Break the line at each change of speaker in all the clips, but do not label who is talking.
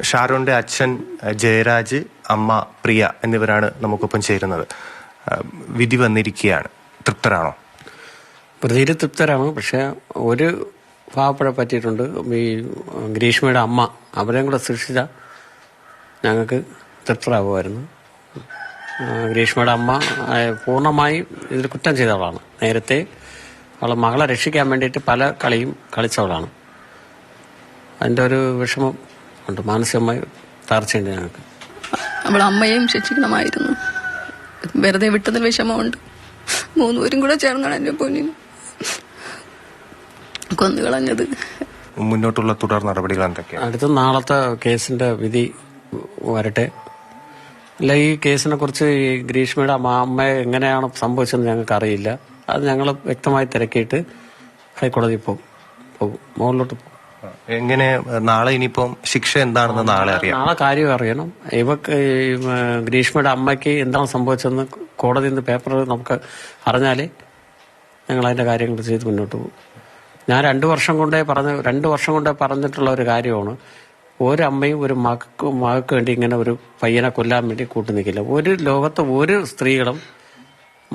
ഷാരോന്റെ അച്ഛൻ ജയരാജ്, അമ്മ പ്രിയ എന്നിവരാണ് നമുക്കൊപ്പം ചേരുന്നത്. വിധി വന്നിരിക്കുകയാണ്. തൃപ്തരാണോ?
പ്രതിയിൽ തൃപ്തരാണ്. പക്ഷെ ഒരു പാവപ്പഴ പറ്റിയിട്ടുണ്ട്. ഈ ഗ്രീഷ്മയുടെ അമ്മ അവരെയും കൂടെ ശിക്ഷിച്ച ഞങ്ങൾക്ക് തൃപ്തരാകുമായിരുന്നു. ഗ്രീഷ്മയുടെ അമ്മ പൂർണ്ണമായി ഇതിൽ കുറ്റം ചെയ്തവളാണ്. നേരത്തെ അവളെ മകളെ രക്ഷിക്കാൻ വേണ്ടിയിട്ട് പല കളിയും കളിച്ചവളാണ്. അതിൻ്റെ ഒരു വിഷമം ഉണ്ട്, മാനസികമായി തകർച്ചയുണ്ട് ഞങ്ങൾക്ക്.
അവളെ അമ്മയെയും ശിക്ഷിക്കണമായിരുന്നു. വെറുതെ വിട്ടതിൽ വിഷമമുണ്ട്. 3 പേരും കൂടെ ചേർന്നാണ് എന്റെ പൊന്നിന് കൊന്നുകളഞ്ഞത്.
മുന്നോട്ടുള്ള തുടർ നടപടികൾ എന്തൊക്കെയാണ്?
അടുത്ത നാളത്തെ കേസിന്റെ വിധി വരട്ടെ. അല്ല, ഈ കേസിനെ കുറിച്ച് ഈ ഗ്രീഷ്മയുടെ അമ്മയെ എങ്ങനെയാണ് സംഭവിച്ചതെന്ന് ഞങ്ങൾക്ക് അറിയില്ല. അത് ഞങ്ങൾ വ്യക്തമായി തിരക്കിയിട്ട് ഹൈക്കോടതിയിൽ പോകും, മുകളിലോട്ട് പോകും.
എങ്ങനെ നാളെ ഇനിയിപ്പം ശിക്ഷ എന്താണെന്ന് നാളെ അറിയാം.
നാളെ കാര്യം അറിയണം. ഇവക്ക് ഗ്രീഷ്മയുടെ അമ്മയ്ക്ക് എന്താണ് സംഭവിച്ചതെന്ന് കോടതിയിൽ നിന്ന് പേപ്പർ നമുക്ക് അറിഞ്ഞാലേ ഞങ്ങൾ അതിന്റെ കാര്യങ്ങൾ ചെയ്ത് മുന്നോട്ട് പോകും. ഞാൻ 2 വർഷം കൊണ്ടേ പറഞ്ഞിട്ടുള്ള ഒരു കാര്യമാണ്. ഒരമ്മയും ഒരു മകൾക്ക് വേണ്ടി ഇങ്ങനെ ഒരു പയ്യനെ കൊല്ലാൻ വേണ്ടി കൂട്ടു നിൽക്കില്ല. ഒരു ലോകത്ത് ഒരു സ്ത്രീകളും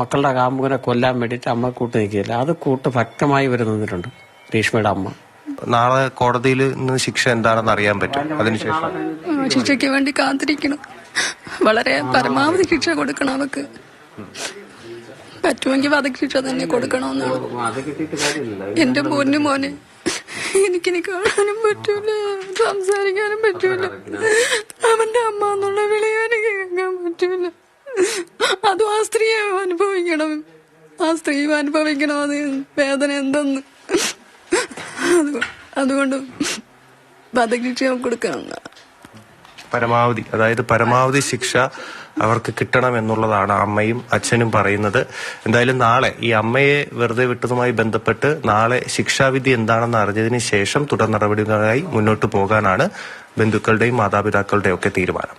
മക്കളുടെ കാമുകനെ കൊല്ലാൻ വേണ്ടിയിട്ട് അമ്മ കൂട്ടു നിൽക്കില്ല. അത് ഭക്തമായി ഇവർ നിന്നിട്ടുണ്ട്. ഗ്രീഷ്മയുടെ അമ്മ
നാളെ കോടതിയിൽ നിന്ന് ശിക്ഷ എന്താണെന്ന് അറിയാൻ പറ്റും. അതിനുശേഷം
ശിക്ഷയ്ക്ക് വേണ്ടി കാത്തിരിക്കണം. വളരെ പരമാവധി ശിക്ഷ കൊടുക്കണം. അവർക്ക് പറ്റുമെങ്കിൽ വധശിക്ഷ തന്നെ കൊടുക്കണമെന്നാണ്. എന്റെ പൊന്നു മോനെ, എനിക്കിനി കാണാനും പറ്റൂല, സംസാരിക്കാനും പറ്റൂല. അവന്റെ അമ്മ എന്നുള്ള വിളിയോ എനിക്ക് കേൾക്കാൻ പറ്റൂല. അതും ആ സ്ത്രീയെ അനുഭവിക്കണം. ആ സ്ത്രീ അനുഭവിക്കണം അത് വേദന എന്തെന്ന്. അതുകൊണ്ട് വധശിക്ഷ കൊടുക്കണം.
പരമാവധി ശിക്ഷ അവർക്ക് കിട്ടണം എന്നുള്ളതാണ് അമ്മയും അച്ഛനും പറയുന്നത്. എന്തായാലും നാളെ ഈ അമ്മയെ വെറുതെ വിട്ടതുമായി ബന്ധപ്പെട്ട് നാളെ ശിക്ഷാവിധി എന്താണെന്ന് അറിഞ്ഞതിന് ശേഷം തുടർ നടപടികളായി മുന്നോട്ട് പോകാനാണ് ബന്ധുക്കളുടെയും മാതാപിതാക്കളുടെയും ഒക്കെ തീരുമാനം.